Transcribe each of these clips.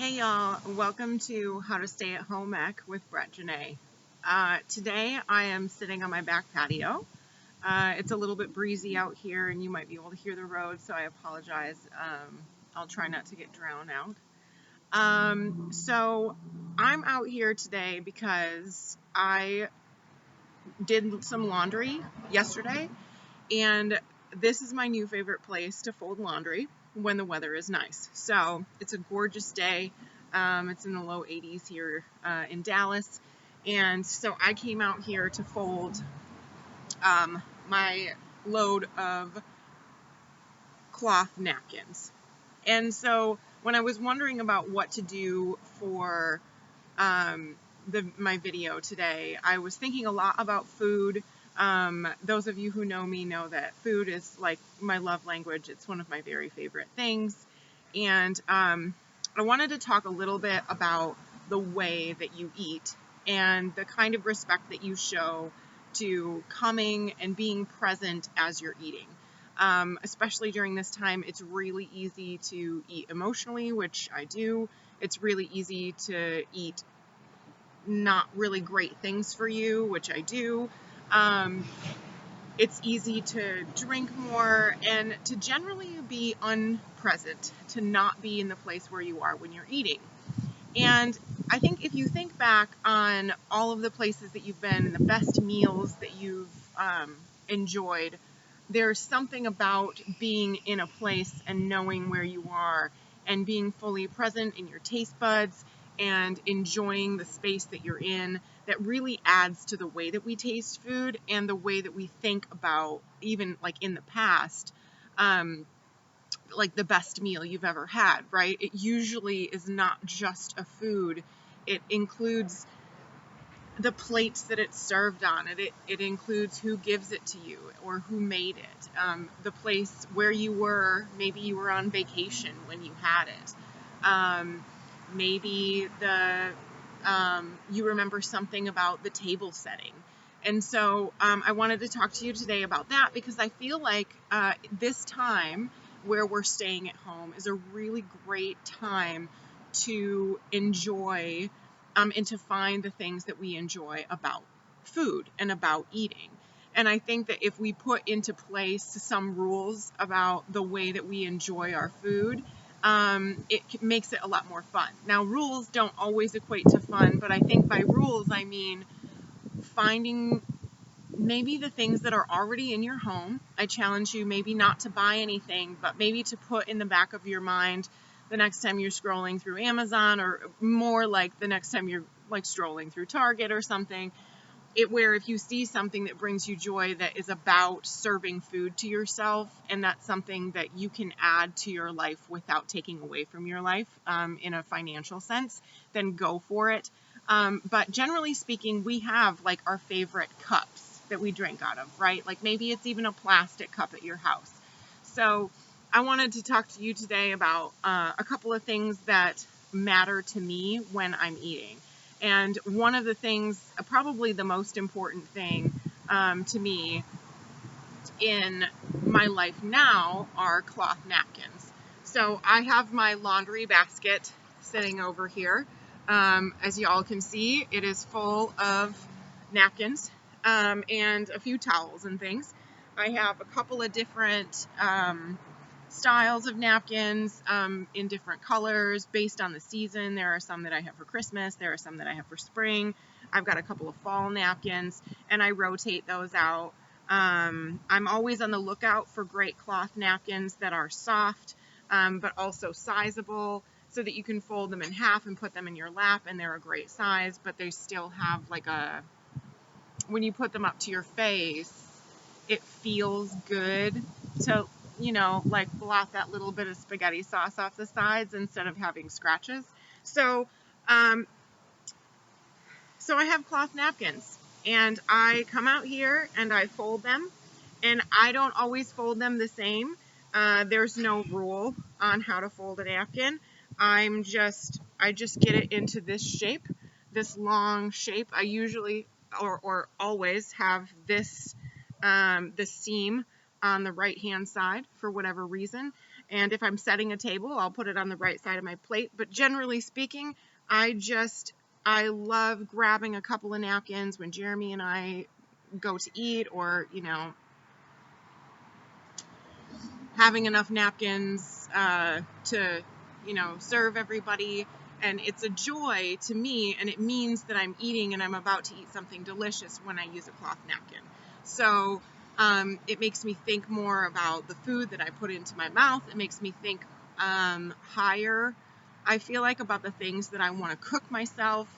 Hey y'all, welcome to How to Stay at Home Ec with Jenae. Today I am sitting on my back patio. It's a little bit breezy out here and you might be able to hear the road, so I apologize. I'll try not to get drowned out. So I'm out here today because I did some laundry yesterday, and this is my new favorite place to fold laundry when the weather is nice. So it's a gorgeous day. It's in the low 80s here in Dallas, and so I came out here to fold my load of cloth napkins. And so when I was wondering about what to do for my video today, I was thinking a lot about food. Those of you who know me know that food is like my love language. It's one of my very favorite things. And I wanted to talk a little bit about the way that you eat and the kind of respect that you show to coming and being present as you're eating. Especially during this time, it's really easy to eat emotionally, which I do. It's really easy to eat not really great things for you, which I do. It's easy to drink more and to generally be unpresent, to not be in the place where you are when you're eating. And I think if you think back on all of the places that you've been, the best meals that you've enjoyed, there's something about being in a place and knowing where you are and being fully present in your taste buds and enjoying the space that you're in that really adds to the way that we taste food and the way that we think about, even like in the past, like the best meal you've ever had, right? It usually is not just a food. It includes the plates that it's served on. It includes who gives it to you or who made it. The place where you were, maybe you were on vacation when you had it. Maybe you remember something about the table setting. And so I wanted to talk to you today about that because I feel like this time where we're staying at home is a really great time to enjoy and to find the things that we enjoy about food and about eating. And I think that if we put into place some rules about the way that we enjoy our food, it makes it a lot more fun. Now, rules don't always equate to fun, but I think by rules, I mean finding maybe the things that are already in your home. I challenge you maybe not to buy anything, but maybe to put in the back of your mind the next time you're scrolling through Amazon, or more like the next time you're like strolling through Target or something, where if you see something that brings you joy that is about serving food to yourself, and that's something that you can add to your life without taking away from your life in a financial sense, then go for it. But generally speaking, we have like our favorite cups that we drink out of, right? Like maybe it's even a plastic cup at your house. So I wanted to talk to you today about a couple of things that matter to me when I'm eating. And one of the things, probably the most important thing to me in my life now, are cloth napkins. So I have my laundry basket sitting over here. As y'all can see, it is full of napkins and a few towels and things. I have a couple of different styles of napkins in different colors based on the season. There are some that I have for Christmas. There are some that I have for spring. I've got a couple of fall napkins, and I rotate those out. I'm always on the lookout for great cloth napkins that are soft, but also sizable, so that you can fold them in half and put them in your lap, and they're a great size, but they still have like when you put them up to your face, it feels good to, like blot that little bit of spaghetti sauce off the sides instead of having scratches. So I have cloth napkins, and I come out here and I fold them, and I don't always fold them the same. There's no rule on how to fold a napkin. I just get it into this shape, this long shape. I usually or always have this the seam on the right hand side for whatever reason, And if I'm setting a table, I'll put it on the right side of my plate. But generally speaking, I love grabbing a couple of napkins when Jeremy and I go to eat, or, having enough napkins to, serve everybody. And it's a joy to me, and it means that I'm eating and I'm about to eat something delicious when I use a cloth napkin. So it makes me think more about the food that I put into my mouth. It makes me think higher, I feel like, about the things that I want to cook myself.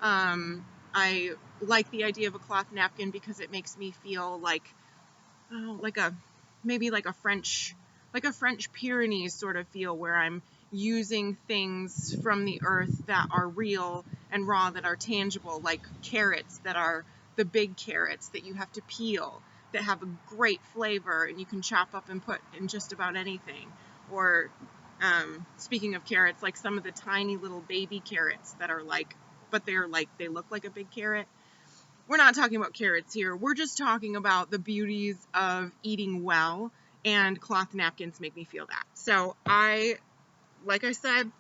I like the idea of a cloth napkin because it makes me feel like maybe like a French Pyrenees sort of feel, where I'm using things from the earth that are real and raw, that are tangible, like carrots that are the big carrots that you have to peel, that have a great flavor and you can chop up and put in just about anything. Or speaking of carrots, like some of the tiny little baby carrots that are they look like a big carrot. We're not talking about carrots here. We're just talking about the beauties of eating well, and cloth napkins make me feel that. So like I said,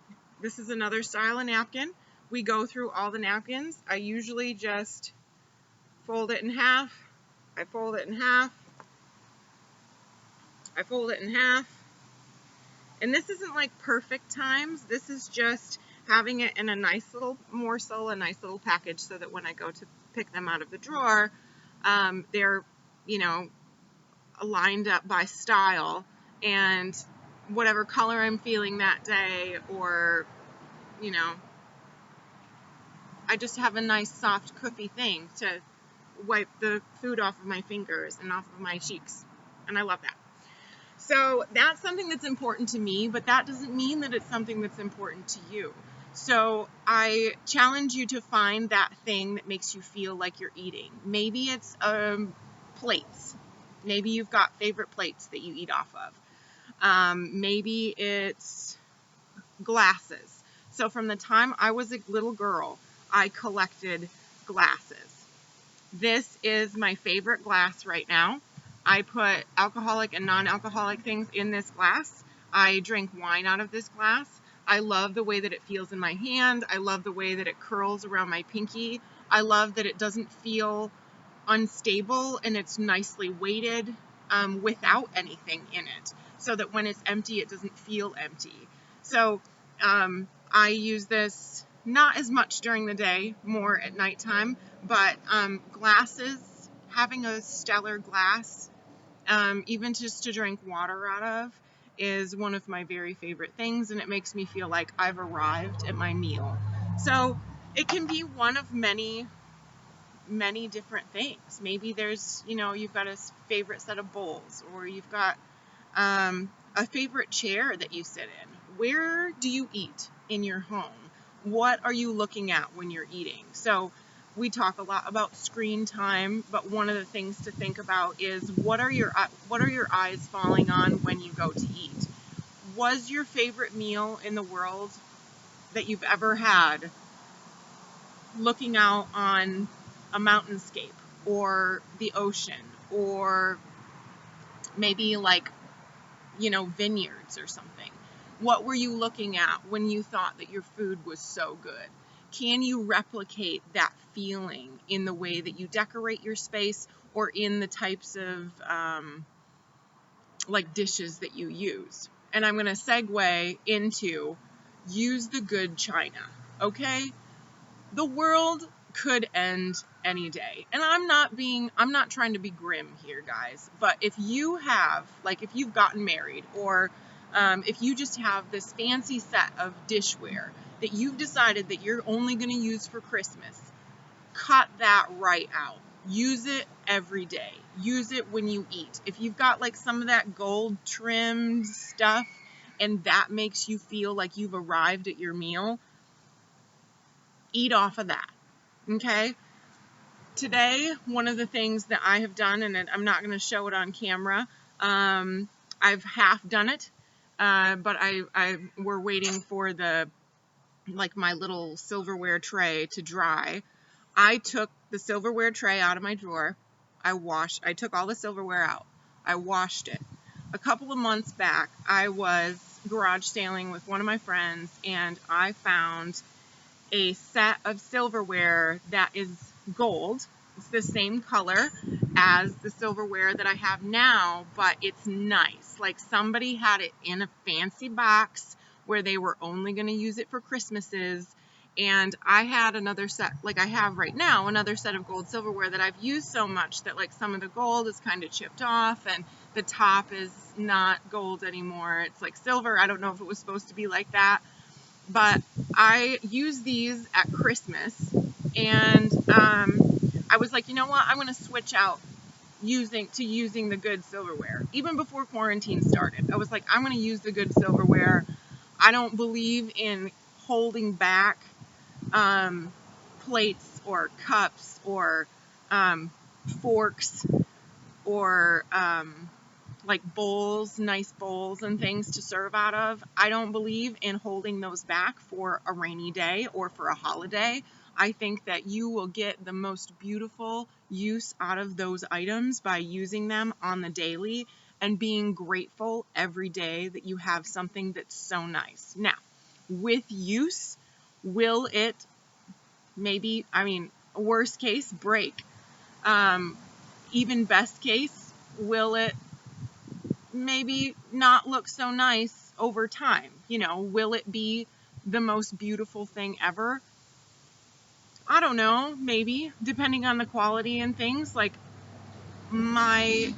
this is another style of napkin. We go through all the napkins. I usually just fold it in half. I fold it in half. I fold it in half. And this isn't like perfect times. This is just having it in a nice little morsel, a nice little package, so that when I go to pick them out of the drawer, they're, lined up by style and whatever color I'm feeling that day, or, I just have a nice soft cookie thing to wipe the food off of my fingers and off of my cheeks. And I love that. So that's something that's important to me, but that doesn't mean that it's something that's important to you. So I challenge you to find that thing that makes you feel like you're eating. Maybe it's plates. Maybe you've got favorite plates that you eat off of. Maybe it's glasses. So from the time I was a little girl, I collected glasses. This is my favorite glass right now. I put alcoholic and non-alcoholic things in this glass. I drink wine out of this glass. I love the way that it feels in my hand. I love the way that it curls around my pinky. I love that it doesn't feel unstable, and it's nicely weighted without anything in it, so that when it's empty, it doesn't feel empty. So I use this not as much during the day, more at nighttime, but glasses, having a stellar glass, even just to drink water out of, is one of my very favorite things, and it makes me feel like I've arrived at my meal. So it can be one of many different things. Maybe there's, you've got a favorite set of bowls, or you've got a favorite chair that you sit in. Where do you eat in your home? What are you looking at when you're eating? So we talk a lot about screen time, but one of the things to think about is what are your eyes falling on when you go to eat? Was your favorite meal in the world that you've ever had looking out on a mountainscape or the ocean, or maybe vineyards or something? What were you looking at when you thought that your food was so good? Can you replicate that feeling in the way that you decorate your space, or in the types of dishes that you use? And I'm going to segue into use the good china, okay? The world could end any day. And I'm not trying to be grim here, guys, but if you've gotten married, or if you just have this fancy set of dishware that you've decided that you're only going to use for Christmas, cut that right out. Use it every day. Use it when you eat. If you've got some of that gold trimmed stuff and that makes you feel like you've arrived at your meal, eat off of that. Okay? Today, one of the things that I have done, and I'm not going to show it on camera, I've half done it, but we're waiting for my little silverware tray to dry. I took the silverware tray out of my drawer. I took all the silverware out. I washed it. a couple of months back, I was garage sailing with one of my friends, and I found a set of silverware that is gold. It's the same color as the silverware that I have now, but it's nice. Like somebody had it in a fancy box where they were only going to use it for Christmases. And I had another set, like I have right now, another set of gold silverware that I've used so much that like some of the gold is kind of chipped off and the top is not gold anymore. It's like silver. I don't know if it was supposed to be like that, but I use these at Christmas, and I was like, you know what, I'm going to switch out using the good silverware. Even before quarantine started, I was like, I'm going to use the good silverware. I don't believe in holding back plates or cups or forks or like bowls, nice bowls and things to serve out of. I don't believe in holding those back for a rainy day or for a holiday. I think that you will get the most beautiful use out of those items by using them on the daily and being grateful every day that you have something that's so nice. Now, with use, will it maybe, worst case, break? Even best case, will it maybe not look so nice over time? Will it be the most beautiful thing ever? I don't know, maybe, depending on the quality and things. Like, my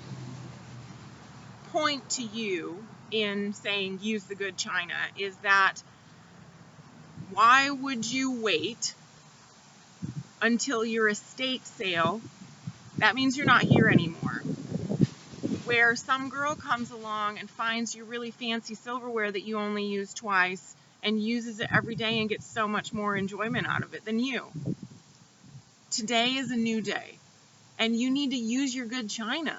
point to you in saying use the good china is that why would you wait until your estate sale? That means you're not here anymore. Where some girl comes along and finds your really fancy silverware that you only use twice and uses it every day and gets so much more enjoyment out of it than you. Today is a new day, and you need to use your good china.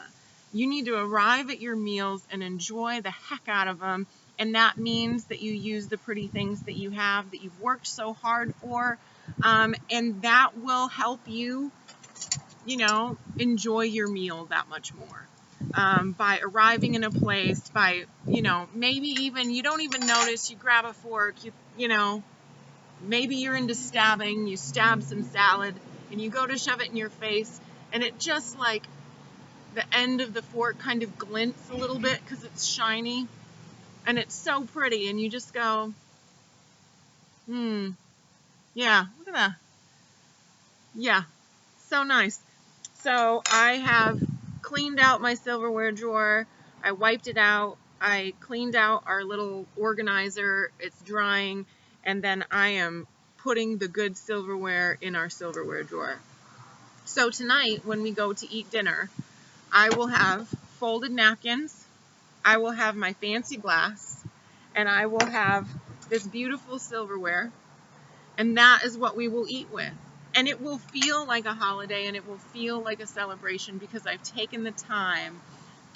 You need to arrive at your meals and enjoy the heck out of them, and that means that you use the pretty things that you have, that you've worked so hard for, and that will help you, enjoy your meal that much more. By arriving in a place, by, maybe even, you don't even notice, you grab a fork, maybe you're into stabbing, you stab some salad, and you go to shove it in your face, and it just like, the end of the fork kind of glints a little bit because it's shiny, and it's so pretty, and you just go, yeah, look at that. Yeah, so nice. So I have cleaned out my silverware drawer. I wiped it out. I cleaned out our little organizer. It's drying. And then I am putting the good silverware in our silverware drawer. So tonight, when we go to eat dinner, I will have folded napkins. I will have my fancy glass. And I will have this beautiful silverware. And that is what we will eat with. And it will feel like a holiday, and it will feel like a celebration because I've taken the time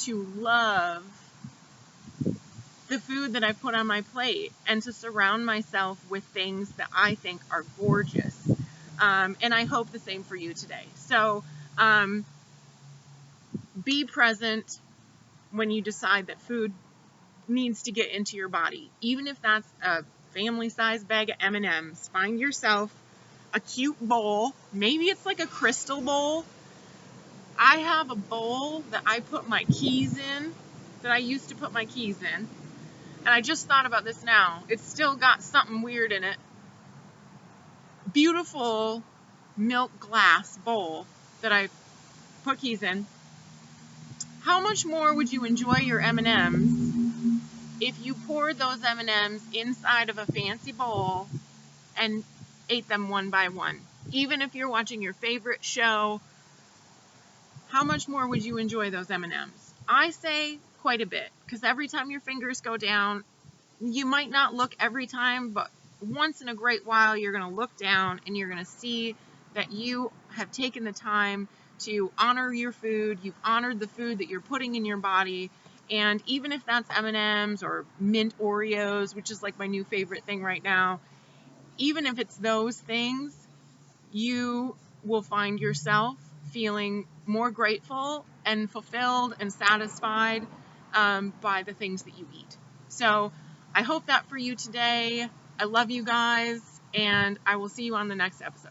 to love the food that I put on my plate and to surround myself with things that I think are gorgeous. And I hope the same for you today. So be present when you decide that food needs to get into your body. Even if that's a family-sized bag of M&Ms, find yourself a cute bowl. Maybe it's like a crystal bowl. I have a bowl that I put my keys in, that I used to put my keys in. And I just thought about this now. It's still got something weird in it. Beautiful milk glass bowl that I put keys in. How much more would you enjoy your M&Ms if you poured those M&Ms inside of a fancy bowl and ate them one by one? Even if you're watching your favorite show, how much more would you enjoy those M&Ms? I say quite a bit, because every time your fingers go down, you might not look every time, but once in a great while, you're going to look down and you're going to see that you have taken the time to honor your food. You've honored the food that you're putting in your body. And even if that's M&Ms or mint Oreos, which is like my new favorite thing right now, even if it's those things, you will find yourself feeling more grateful and fulfilled and satisfied by the things that you eat. So I hope that for you today. I love you guys, and I will see you on the next episode.